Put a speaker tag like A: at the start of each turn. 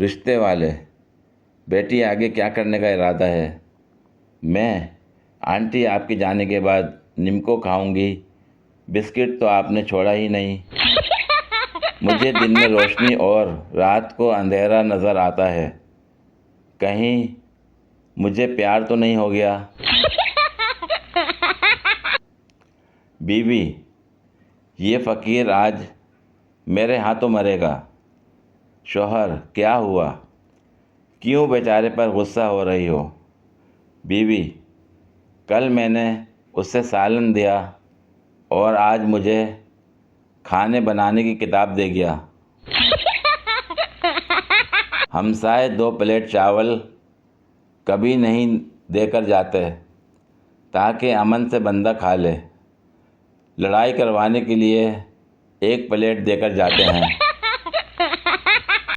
A: रिश्ते वाले। बेटी आगे क्या करने का इरादा है? मैं, आंटी आपके जाने के बाद निम्को खाऊंगी। बिस्किट तो आपने छोड़ा ही नहीं। मुझे दिन में रोशनी और रात को अंधेरा नज़र आता है। कहीं मुझे प्यार तो नहीं हो गया? बीवी, ये फ़कीर आज मेरे हाथों मरेगा। शौहर, क्या हुआ? क्यों बेचारे पर गुस्सा हो रही हो? बीवी, कल मैंने उससे सालन दिया और आज मुझे खाने बनाने की किताब दे गया। हमसाए 2 प्लेट चावल कभी नहीं देकर जाते ताकि अमन से बंदा खा ले। लड़ाई करवाने के लिए 1 प्लेट देकर जाते हैं।